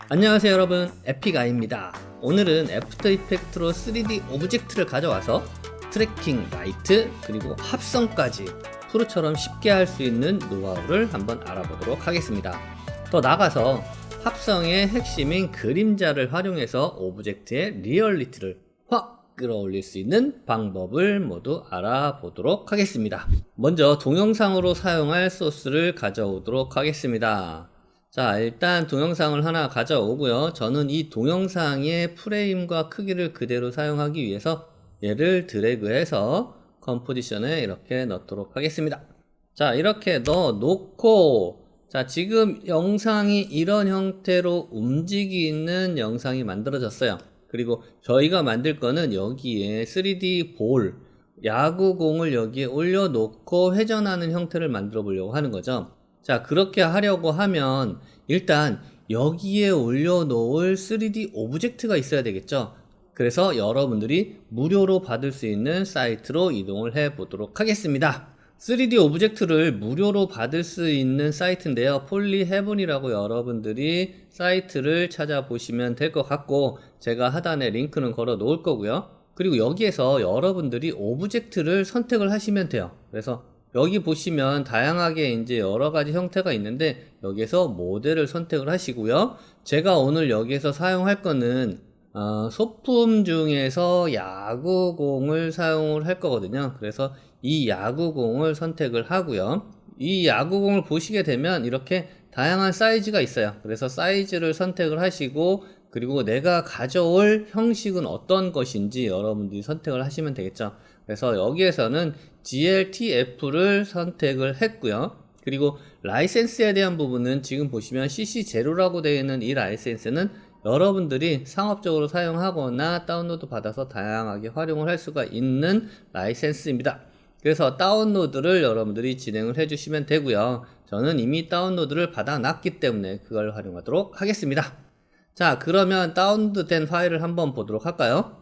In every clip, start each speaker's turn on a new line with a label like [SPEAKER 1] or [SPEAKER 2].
[SPEAKER 1] 안녕하세요 여러분, 에픽아이입니다. 오늘은 애프터 이펙트로 3D 오브젝트를 가져와서 트래킹, 라이트, 그리고 합성까지 프로처럼 쉽게 할 수 있는 노하우를 한번 알아보도록 하겠습니다. 더 나아가서 합성의 핵심인 그림자를 활용해서 오브젝트의 리얼리티를 확 끌어올릴 수 있는 방법을 모두 알아보도록 하겠습니다. 먼저 동영상으로 사용할 소스를 가져오도록 하겠습니다. 자, 일단 동영상을 하나 가져오고요. 저는 이 동영상의 프레임과 크기를 그대로 사용하기 위해서 얘를 드래그해서 컴포지션에 이렇게 넣도록 하겠습니다. 자, 이렇게 넣어 놓고, 자, 지금 영상이 이런 형태로 움직이는 영상이 만들어졌어요. 그리고 저희가 만들 거는 여기에 3D 볼, 야구공을 여기에 올려놓고 회전하는 형태를 만들어 보려고 하는 거죠. 자, 그렇게 하려고 하면 일단 여기에 올려놓을 3D 오브젝트가 있어야 되겠죠. 그래서 여러분들이 무료로 받을 수 있는 사이트로 이동을 해 보도록 하겠습니다. 3D 오브젝트를 무료로 받을 수 있는 사이트인데요, 폴리헤븐이라고 여러분들이 사이트를 찾아보시면 될 것 같고, 제가 하단에 링크는 걸어 놓을 거고요. 그리고 여기에서 여러분들이 오브젝트를 선택을 하시면 돼요. 그래서 여기 보시면 다양하게 이제 여러 가지 형태가 있는데, 여기에서 모델을 선택을 하시고요. 제가 오늘 여기에서 사용할 거는 소품 중에서 야구공을 사용을 할 거거든요. 그래서 이 야구공을 선택을 하고요. 이 야구공을 보시게 되면 이렇게 다양한 사이즈가 있어요. 그래서 사이즈를 선택을 하시고, 그리고 내가 가져올 형식은 어떤 것인지 여러분들이 선택을 하시면 되겠죠. 그래서 여기에서는 GLTF를 선택을 했고요. 그리고 라이센스에 대한 부분은 지금 보시면 CC0라고 되어 있는 이 라이센스는 여러분들이 상업적으로 사용하거나 다운로드 받아서 다양하게 활용을 할 수가 있는 라이센스입니다. 그래서 다운로드를 여러분들이 진행을 해주시면 되고요. 저는 이미 다운로드를 받아놨기 때문에 그걸 활용하도록 하겠습니다. 자, 그러면 다운로드된 파일을 한번 보도록 할까요?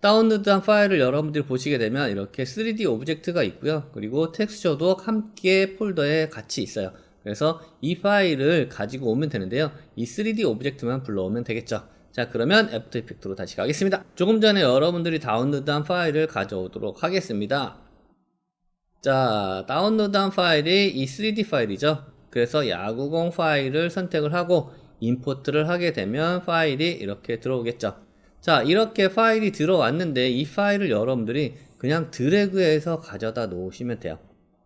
[SPEAKER 1] 다운로드한 파일을 여러분들이 보시게 되면 이렇게 3D 오브젝트가 있고요. 그리고 텍스처도 함께 폴더에 같이 있어요. 그래서 이 파일을 가지고 오면 되는데요, 이 3D 오브젝트만 불러오면 되겠죠. 자, 그러면 애프터 이펙트로 다시 가겠습니다. 조금 전에 여러분들이 다운로드한 파일을 가져오도록 하겠습니다. 자, 다운로드한 파일이 이 3D 파일이죠. 그래서 야구공 파일을 선택을 하고 임포트를 하게 되면 파일이 이렇게 들어오겠죠. 자, 이렇게 파일이 들어왔는데 이 파일을 여러분들이 그냥 드래그해서 가져다 놓으시면 돼요.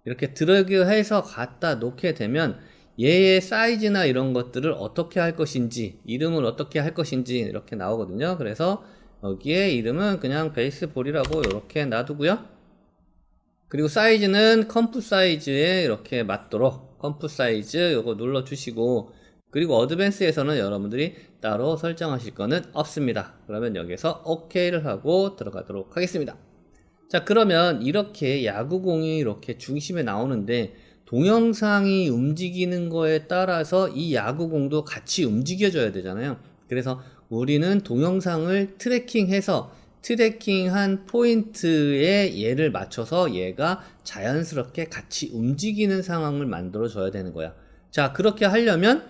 [SPEAKER 1] 이렇게 드래그해서 갖다 놓게 되면 얘의 사이즈나 이런 것들을 어떻게 할 것인지, 이름을 어떻게 할 것인지 이렇게 나오거든요. 그래서 여기에 이름은 그냥 베이스볼이라고 이렇게 놔두고요. 그리고 사이즈는 컴프 사이즈에 이렇게 맞도록 컴프 사이즈 요거 눌러 주시고, 그리고 어드밴스에서는 여러분들이 따로 설정하실 거는 없습니다. 그러면 여기서 OK를 하고 들어가도록 하겠습니다. 자, 그러면 이렇게 야구공이 이렇게 중심에 나오는데 동영상이 움직이는 거에 따라서 이 야구공도 같이 움직여줘야 되잖아요. 그래서 우리는 동영상을 트래킹해서 트래킹한 포인트에 얘를 맞춰서 얘가 자연스럽게 같이 움직이는 상황을 만들어 줘야 되는 거야. 자, 그렇게 하려면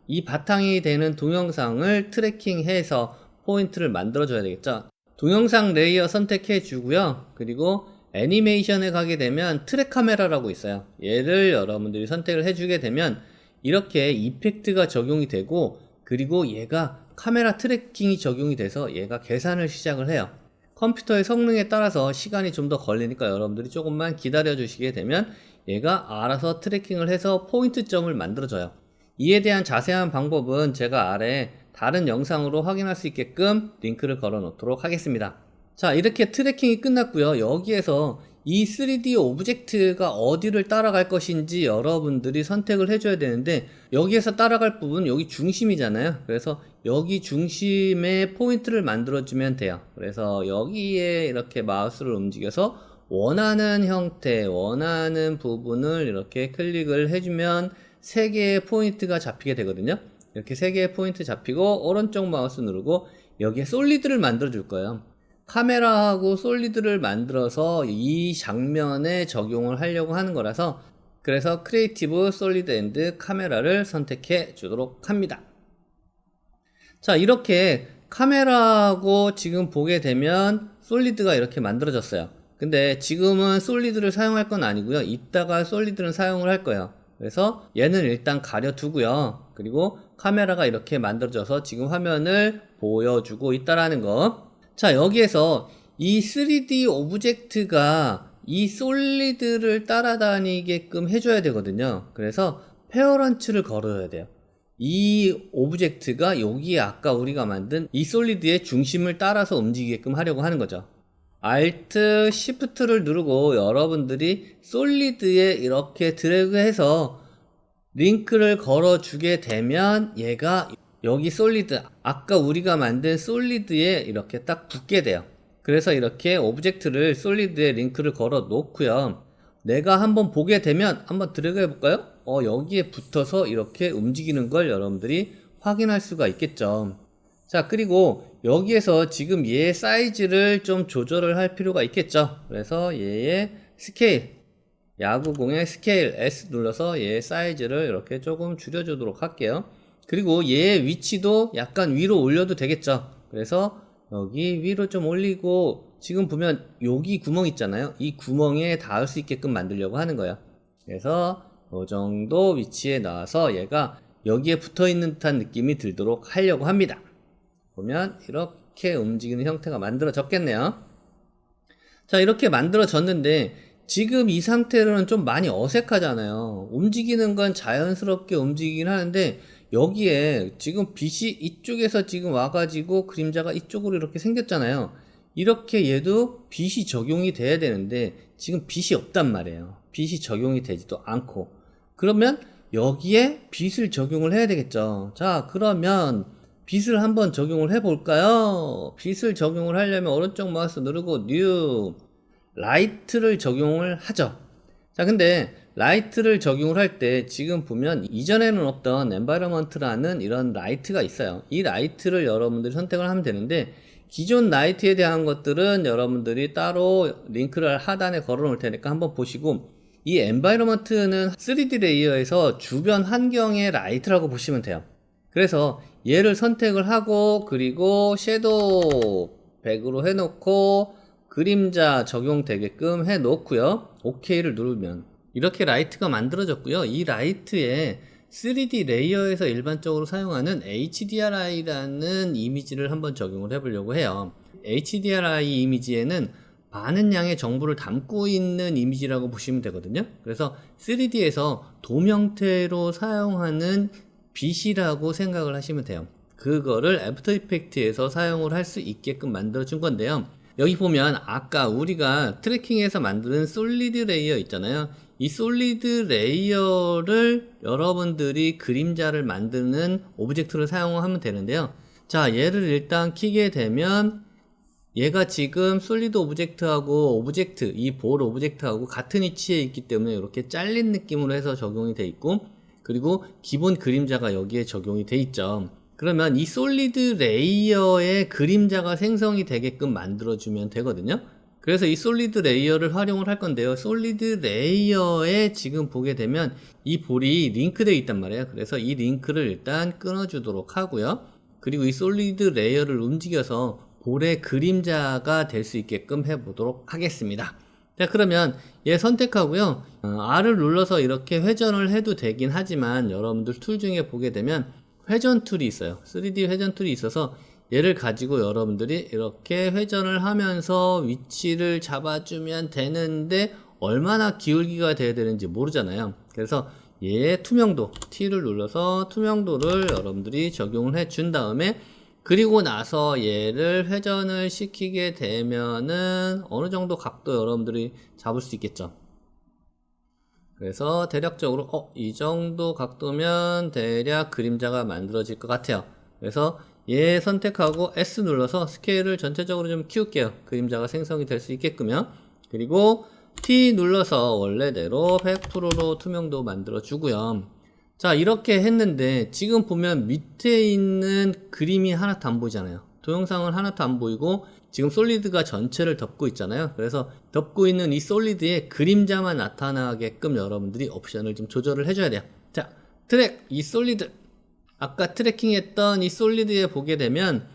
[SPEAKER 1] 이 바탕이 되는 동영상을 트래킹해서 포인트를 만들어 줘야 되겠죠. 동영상 레이어 선택해 주고요. 그리고 애니메이션에 가게 되면 트랙 카메라라고 있어요. 얘를 여러분들이 선택을 해 주게 되면 이렇게 이펙트가 적용이 되고, 그리고 얘가 카메라 트래킹이 적용이 돼서 얘가 계산을 시작을 해요. 컴퓨터의 성능에 따라서 시간이 좀 더 걸리니까 여러분들이 조금만 기다려 주시게 되면 얘가 알아서 트래킹을 해서 포인트점을 만들어 줘요. 이에 대한 자세한 방법은 제가 아래 다른 영상으로 확인할 수 있게끔 링크를 걸어 놓도록 하겠습니다. 자, 이렇게 트래킹이 끝났고요. 여기에서 이 3D 오브젝트가 어디를 따라갈 것인지 여러분들이 선택을 해줘야 되는데, 여기에서 따라갈 부분 여기 중심이잖아요. 그래서 여기 중심에 포인트를 만들어주면 돼요. 그래서 여기에 이렇게 마우스를 움직여서 원하는 형태, 원하는 부분을 이렇게 클릭을 해주면 3개의 포인트가 잡히게 되거든요. 이렇게 3개의 포인트 잡히고 오른쪽 마우스 누르고 여기에 솔리드를 만들어 줄 거예요. 카메라하고 솔리드를 만들어서 이 장면에 적용을 하려고 하는 거라서, 그래서 크리에이티브 솔리드 앤드 카메라를 선택해 주도록 합니다. 자, 이렇게 카메라하고 지금 보게 되면 솔리드가 이렇게 만들어졌어요. 근데 지금은 솔리드를 사용할 건 아니고요. 이따가 솔리드는 사용을 할 거예요. 그래서 얘는 일단 가려두고요. 그리고 카메라가 이렇게 만들어져서 지금 화면을 보여주고 있다라는 거. 자, 여기에서 이 3D 오브젝트가 이 솔리드를 따라다니게끔 해줘야 되거든요. 그래서 페어런츠를 걸어야 돼요. 이 오브젝트가 여기에 아까 우리가 만든 이 솔리드의 중심을 따라서 움직이게끔 하려고 하는 거죠. Alt, Shift를 누르고 여러분들이 솔리드에 이렇게 드래그해서 링크를 걸어주게 되면 얘가 여기 솔리드, 아까 우리가 만든 솔리드에 이렇게 딱 붙게 돼요. 그래서 이렇게 오브젝트를 솔리드에 링크를 걸어 놓고요. 내가 한번 보게 되면 한번 드래그 해볼까요? 여기에 붙어서 이렇게 움직이는 걸 여러분들이 확인할 수가 있겠죠. 자, 그리고 여기에서 지금 얘의 사이즈를 좀 조절을 할 필요가 있겠죠. 그래서 얘의 스케일, 야구공의 스케일 S 눌러서 얘의 사이즈를 이렇게 조금 줄여주도록 할게요. 그리고 얘의 위치도 약간 위로 올려도 되겠죠. 그래서 여기 위로 좀 올리고, 지금 보면 여기 구멍 있잖아요. 이 구멍에 닿을 수 있게끔 만들려고 하는 거예요. 그래서 이 정도 위치에 놔서 얘가 여기에 붙어 있는 듯한 느낌이 들도록 하려고 합니다. 보면 이렇게 움직이는 형태가 만들어졌겠네요. 자, 이렇게 만들어졌는데 지금 이 상태로는 좀 많이 어색하잖아요. 움직이는 건 자연스럽게 움직이긴 하는데 여기에 지금 빛이 이쪽에서 지금 와가지고 그림자가 이쪽으로 이렇게 생겼잖아요. 이렇게 얘도 빛이 적용이 돼야 되는데 지금 빛이 없단 말이에요. 빛이 적용이 되지도 않고. 그러면 여기에 빛을 적용을 해야 되겠죠. 자, 그러면 빛을 한번 적용을 해 볼까요? 빛을 적용을 하려면 오른쪽 마우스 누르고 뉴 라이트를 적용을 하죠. 자, 근데 라이트를 적용을 할 때 지금 보면 이전에는 없던 엔바이러먼트라는 이런 라이트가 있어요. 이 라이트를 여러분들이 선택을 하면 되는데 기존 라이트에 대한 것들은 여러분들이 따로 링크를 하단에 걸어 놓을 테니까 한번 보시고, 이 엔바이러먼트는 3D 레이어에서 주변 환경의 라이트라고 보시면 돼요. 그래서 얘를 선택을 하고, 그리고 섀도우 백으로 해놓고 그림자 적용되게끔 해놓고요. OK를 누르면 이렇게 라이트가 만들어졌고요. 이 라이트에 3D 레이어에서 일반적으로 사용하는 HDRI라는 이미지를 한번 적용을 해보려고 해요. HDRI 이미지에는 많은 양의 정보를 담고 있는 이미지라고 보시면 되거든요. 그래서 3D에서 돔 형태로 사용하는 빛이라고 생각을 하시면 돼요. 그거를 애프터 이펙트에서 사용을 할 수 있게끔 만들어 준 건데요. 여기 보면 아까 우리가 트래킹에서 만드는 솔리드 레이어 있잖아요. 이 솔리드 레이어를 여러분들이 그림자를 만드는 오브젝트를 사용하면 되는데요. 자, 얘를 일단 키게 되면 얘가 지금 솔리드 오브젝트하고 오브젝트, 이 볼 오브젝트하고 같은 위치에 있기 때문에 이렇게 잘린 느낌으로 해서 적용이 돼 있고, 그리고 기본 그림자가 여기에 적용이 돼 있죠. 그러면 이 솔리드 레이어의 그림자가 생성이 되게끔 만들어주면 되거든요. 그래서 이 솔리드 레이어를 활용을 할 건데요. 솔리드 레이어에 지금 보게 되면 이 볼이 링크되어 있단 말이에요. 그래서 이 링크를 일단 끊어주도록 하고요. 그리고 이 솔리드 레이어를 움직여서 볼의 그림자가 될 수 있게끔 해보도록 하겠습니다. 자, 그러면 얘 선택하고요. R을 눌러서 이렇게 회전을 해도 되긴 하지만 여러분들 툴 중에 보게 되면 회전 툴이 있어요. 3D 회전 툴이 있어서 얘를 가지고 여러분들이 이렇게 회전을 하면서 위치를 잡아주면 되는데 얼마나 기울기가 돼야 되는지 모르잖아요. 그래서 얘의 투명도, T를 눌러서 투명도를 여러분들이 적용을 해 준 다음에, 그리고 나서 얘를 회전을 시키게 되면은 어느 정도 각도 여러분들이 잡을 수 있겠죠. 그래서 대략적으로 이 정도 각도면 대략 그림자가 만들어질 것 같아요. 그래서 얘 선택하고 S 눌러서 스케일을 전체적으로 좀 키울게요. 그림자가 생성이 될 수 있게끔요. 그리고 T 눌러서 원래대로 100%로 투명도 만들어 주고요. 자, 이렇게 했는데 지금 보면 밑에 있는 그림이 하나도 안 보이잖아요. 동영상은 하나도 안 보이고 지금 솔리드가 전체를 덮고 있잖아요. 그래서 덮고 있는 이 솔리드에 그림자만 나타나게끔 여러분들이 옵션을 좀 조절을 해줘야 돼요. 자, 트랙 이 솔리드 아까 트래킹했던 이 솔리드에 보게 되면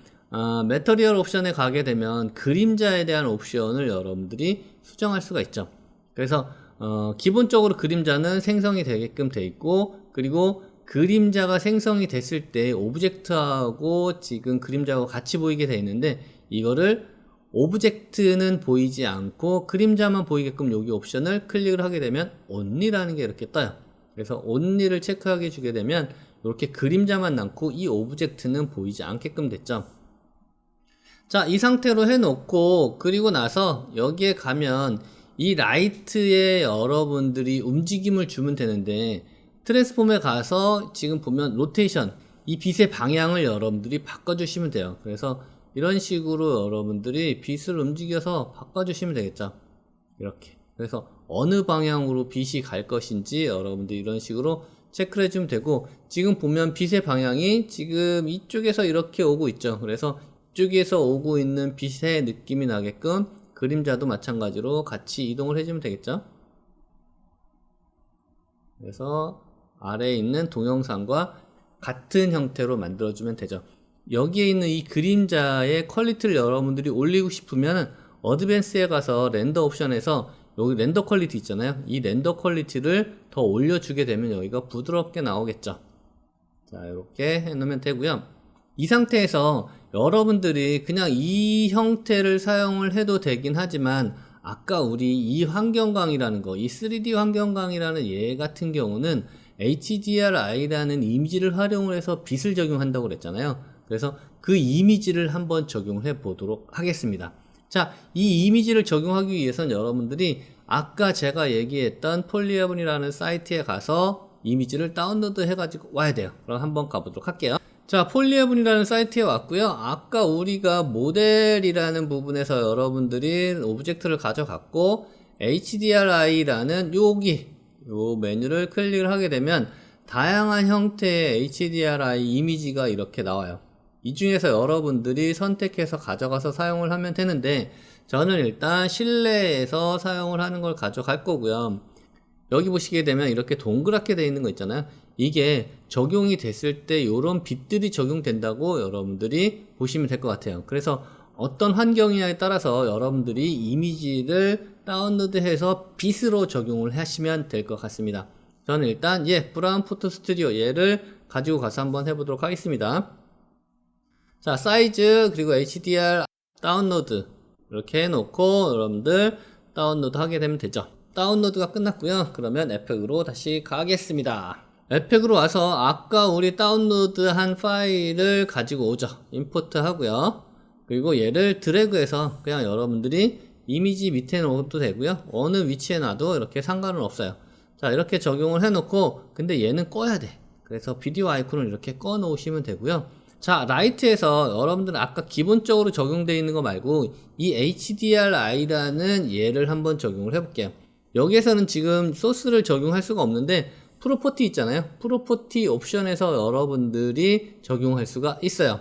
[SPEAKER 1] 매터리얼 옵션에 가게 되면 그림자에 대한 옵션을 여러분들이 수정할 수가 있죠. 그래서 기본적으로 그림자는 생성이 되게끔 돼 있고, 그리고 그림자가 생성이 됐을 때 오브젝트하고 지금 그림자하고 같이 보이게 돼 있는데, 이거를 오브젝트는 보이지 않고 그림자만 보이게끔 여기 옵션을 클릭을 하게 되면 only라는 게 이렇게 떠요. 그래서 only를 체크하게 주게 되면 이렇게 그림자만 남고 이 오브젝트는 보이지 않게끔 됐죠. 자, 이 상태로 해놓고, 그리고 나서 여기에 가면 이 라이트에 여러분들이 움직임을 주면 되는데, 트랜스폼에 가서 지금 보면 로테이션, 이 빛의 방향을 여러분들이 바꿔주시면 돼요. 그래서 이런 식으로 여러분들이 빛을 움직여서 바꿔주시면 되겠죠. 이렇게. 그래서 어느 방향으로 빛이 갈 것인지 여러분들이 이런 식으로 체크를 해주면 되고, 지금 보면 빛의 방향이 지금 이쪽에서 이렇게 오고 있죠. 그래서 이쪽에서 오고 있는 빛의 느낌이 나게끔 그림자도 마찬가지로 같이 이동을 해주면 되겠죠. 그래서 아래에 있는 동영상과 같은 형태로 만들어주면 되죠. 여기에 있는 이 그림자의 퀄리티를 여러분들이 올리고 싶으면 어드밴스에 가서 렌더 옵션에서 여기 렌더 퀄리티 있잖아요. 이 렌더 퀄리티를 더 올려주게 되면 여기가 부드럽게 나오겠죠. 자, 이렇게 해놓으면 되고요. 이 상태에서 여러분들이 그냥 이 형태를 사용을 해도 되긴 하지만, 아까 우리 이 환경광이라는 거, 이 3D 환경광이라는 얘 같은 경우는 HDRI라는 이미지를 활용을 해서 빛을 적용한다고 그랬잖아요. 그래서 그 이미지를 한번 적용을 해 보도록 하겠습니다. 자, 이 이미지를 적용하기 위해서는 여러분들이 아까 제가 얘기했던 폴리헤븐이라는 사이트에 가서 이미지를 다운로드 해가지고 와야 돼요. 그럼 한번 가보도록 할게요. 자, 폴리헤븐이라는 사이트에 왔고요. 아까 우리가 모델이라는 부분에서 여러분들이 오브젝트를 가져갔고, HDRI라는 여기 요 메뉴를 클릭을 하게 되면 다양한 형태의 HDRI 이미지가 이렇게 나와요. 이 중에서 여러분들이 선택해서 가져가서 사용을 하면 되는데, 저는 일단 실내에서 사용을 하는 걸 가져갈 거고요. 여기 보시게 되면 이렇게 동그랗게 되어 있는 거 있잖아요. 이게 적용이 됐을 때 이런 빛들이 적용된다고 여러분들이 보시면 될 것 같아요. 그래서 어떤 환경이냐에 따라서 여러분들이 이미지를 다운로드해서 빛으로 적용을 하시면 될 것 같습니다. 저는 일단 브라운 포토 스튜디오 얘를 가지고 가서 한번 해보도록 하겠습니다. 자, 사이즈 그리고 HDR 다운로드 이렇게 해놓고 여러분들 다운로드 하게 되면 되죠. 다운로드가 끝났고요. 그러면 에펙으로 다시 가겠습니다. 에펙으로 와서 아까 우리 다운로드한 파일을 가지고 오죠. 임포트 하고요. 그리고 얘를 드래그해서 그냥 여러분들이 이미지 밑에 놓아도 되고요. 어느 위치에 놔도 이렇게 상관은 없어요. 자, 이렇게 적용을 해놓고, 근데 얘는 꺼야 돼. 그래서 비디오 아이콘을 이렇게 꺼 놓으시면 되고요. 자, 라이트에서 여러분들은 아까 기본적으로 적용되어 있는 거 말고 이 HDRI라는 얘를 한번 적용을 해볼게요. 여기에서는 지금 소스를 적용할 수가 없는데 프로퍼티 있잖아요. 프로퍼티 옵션에서 여러분들이 적용할 수가 있어요.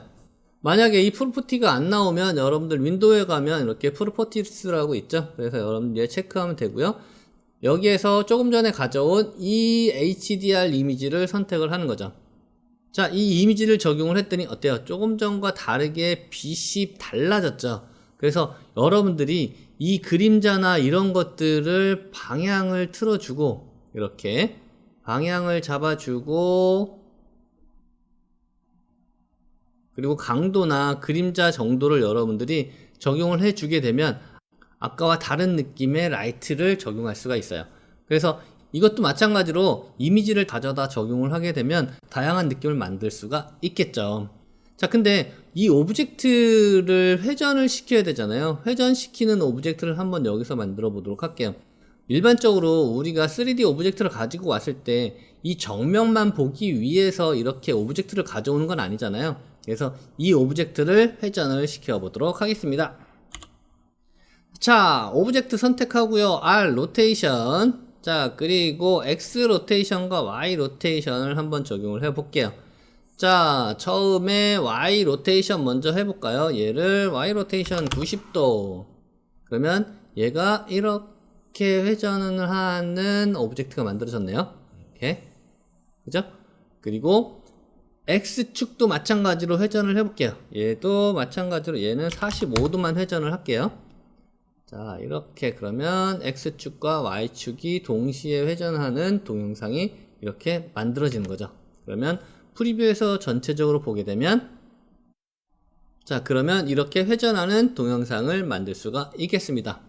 [SPEAKER 1] 만약에 이 프로퍼티가 안 나오면 여러분들 윈도우에 가면 이렇게 프로퍼티스라고 있죠. 그래서 여러분들 얘 체크하면 되고요. 여기에서 조금 전에 가져온 이 HDR 이미지를 선택을 하는 거죠. 자, 이 이미지를 적용을 했더니 어때요? 조금 전과 다르게 빛이 달라졌죠. 그래서 여러분들이 이 그림자나 이런 것들을 방향을 틀어주고, 이렇게 방향을 잡아주고, 그리고 강도나 그림자 정도를 여러분들이 적용을 해주게 되면 아까와 다른 느낌의 라이트를 적용할 수가 있어요. 그래서 이것도 마찬가지로 이미지를 가져다 적용을 하게 되면 다양한 느낌을 만들 수가 있겠죠. 자, 근데 이 오브젝트를 회전을 시켜야 되잖아요. 회전시키는 오브젝트를 한번 여기서 만들어 보도록 할게요. 일반적으로 우리가 3D 오브젝트를 가지고 왔을 때 이 정면만 보기 위해서 이렇게 오브젝트를 가져오는 건 아니잖아요. 그래서 이 오브젝트를 회전을 시켜 보도록 하겠습니다. 자, 오브젝트 선택하고요. R 로테이션. 자, 그리고 X 로테이션과 Y 로테이션을 한번 적용을 해 볼게요. 자, 처음에 Y 로테이션 먼저 해볼까요? 얘를 Y 로테이션 90도. 그러면 얘가 이렇게 회전을 하는 오브젝트가 만들어졌네요. 이렇게. 그죠? 그리고 X축도 마찬가지로 회전을 해볼게요. 얘도 마찬가지로 얘는 45도만 회전을 할게요. 자, 이렇게 그러면 X축과 Y축이 동시에 회전하는 동영상이 이렇게 만들어지는 거죠. 그러면 프리뷰에서 전체적으로 보게 되면, 자, 그러면 이렇게 회전하는 동영상을 만들 수가 있겠습니다.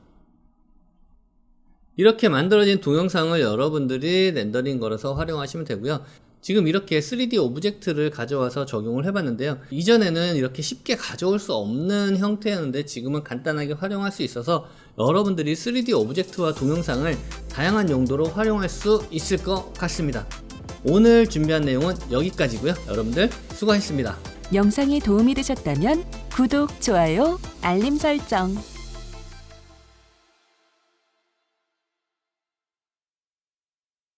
[SPEAKER 1] 이렇게 만들어진 동영상을 여러분들이 렌더링 걸어서 활용하시면 되고요. 지금 이렇게 3D 오브젝트를 가져와서 적용을 해봤는데요. 이전에는 이렇게 쉽게 가져올 수 없는 형태였는데 지금은 간단하게 활용할 수 있어서 여러분들이 3D 오브젝트와 동영상을 다양한 용도로 활용할 수 있을 것 같습니다. 오늘 준비한 내용은 여기까지고요. 여러분들 수고하셨습니다.
[SPEAKER 2] 영상이 도움이 되셨다면 구독, 좋아요, 알림 설정